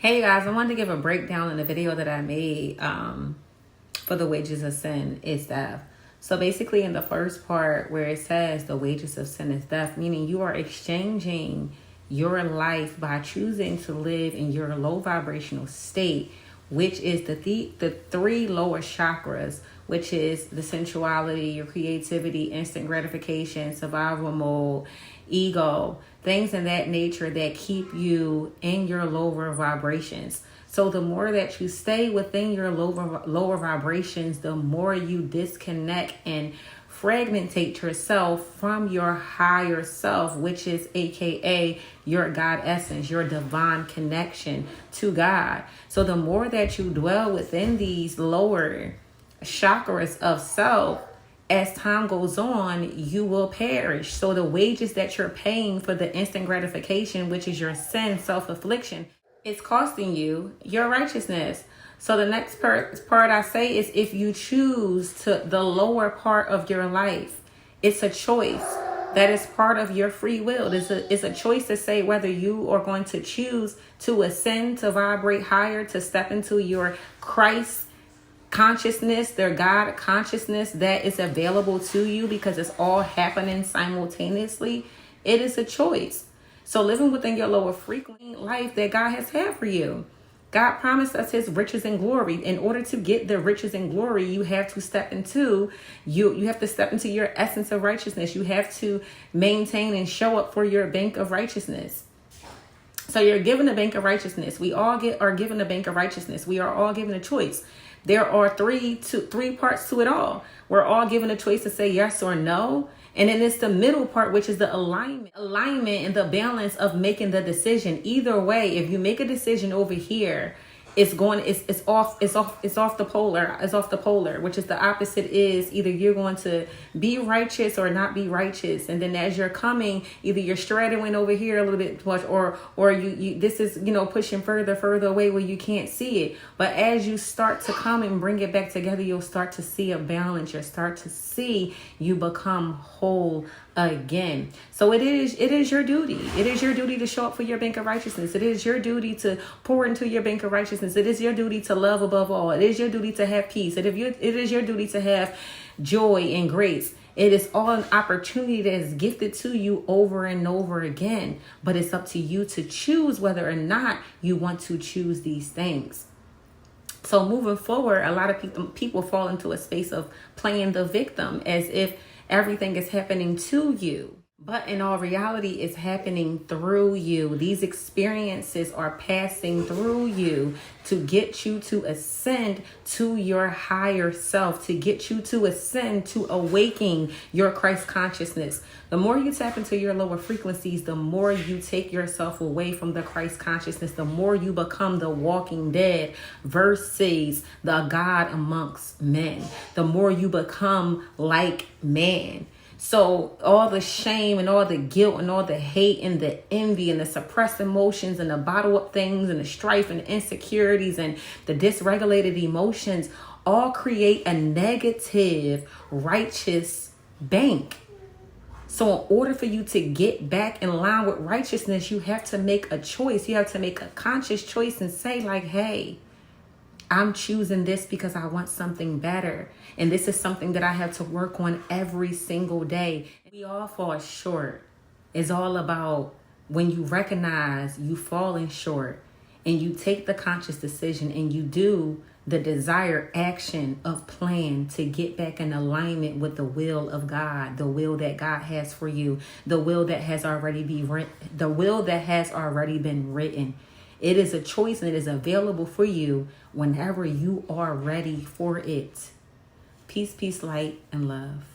Hey guys, I wanted to give a breakdown in the video that I made for the wages of sin is death. So basically in the first part where it says the wages of sin is death, meaning you are exchanging your life by choosing to live in your low vibrational state, which is the three lower chakras, which is the sensuality, your creativity, instant gratification, survival mode, ego, things in that nature that keep you in your lower vibrations. So the more that you stay within your lower vibrations, the more you disconnect and fragmentate yourself from your higher self, which is AKA your God essence, your divine connection to God. So the more that you dwell within these lower chakras of self, as time goes on, you will perish. So the wages that you're paying for the instant gratification, which is your sin, self-affliction, it's costing you your righteousness. So the next part I say is if you choose to the lower part of your life, it's a choice. That is part of your free will. It's a choice to say whether you are going to choose to ascend, to vibrate higher, to step into your Christ consciousness, their God consciousness that is available to you because it's all happening simultaneously. It is a choice. So living within your lower frequency life that God has had for you. God promised us his riches and glory. In order to get the riches and glory, you have to step into you have to step into your essence of righteousness. You have to maintain and show up for your bank of righteousness. So you're given a bank of righteousness. We all are given a bank of righteousness. We are all given a choice. There are three parts to it all. We're all given a choice to say yes or no. And then it's the middle part, which is the alignment and the balance of making the decision. Either way, if you make a decision over here, it's off the polar, which is the opposite is either you're going to be righteous or not be righteous. And then as you're coming, either you're straddling over here a little bit too much or you this is, pushing further away where you can't see it. But as you start to come and bring it back together, you'll start to see a balance. You'll start to see you become whole again. So it is your duty. It is your duty to show up for your bank of righteousness. It is your duty to pour into your bank of righteousness. It is your duty to love above all. It is your duty to have peace. It is your duty to have joy and grace. It is all an opportunity that is gifted to you over and over again. But it's up to you to choose whether or not you want to choose these things. So moving forward, a lot of people fall into a space of playing the victim as if everything is happening to you. But in all reality, it's happening through you. These experiences are passing through you to get you to ascend to your higher self, to get you to ascend to awaking your Christ consciousness. The more you tap into your lower frequencies, the more you take yourself away from the Christ consciousness, the more you become the walking dead versus the God amongst men. The more you become like man. So all the shame and all the guilt and all the hate and the envy and the suppressed emotions and the bottle up things and the strife and the insecurities and the dysregulated emotions all create a negative, righteous bank. So in order for you to get back in line with righteousness, you have to make a choice. You have to make a conscious choice and say like, hey, I'm choosing this because I want something better. And this is something that I have to work on every single day. We all fall short. It's all about when you recognize you falling short and you take the conscious decision and you do the desired action of plan to get back in alignment with the will of God, the will that God has for you, the will that has already been written. It is a choice and it is available for you whenever you are ready for it. Peace, light, and love.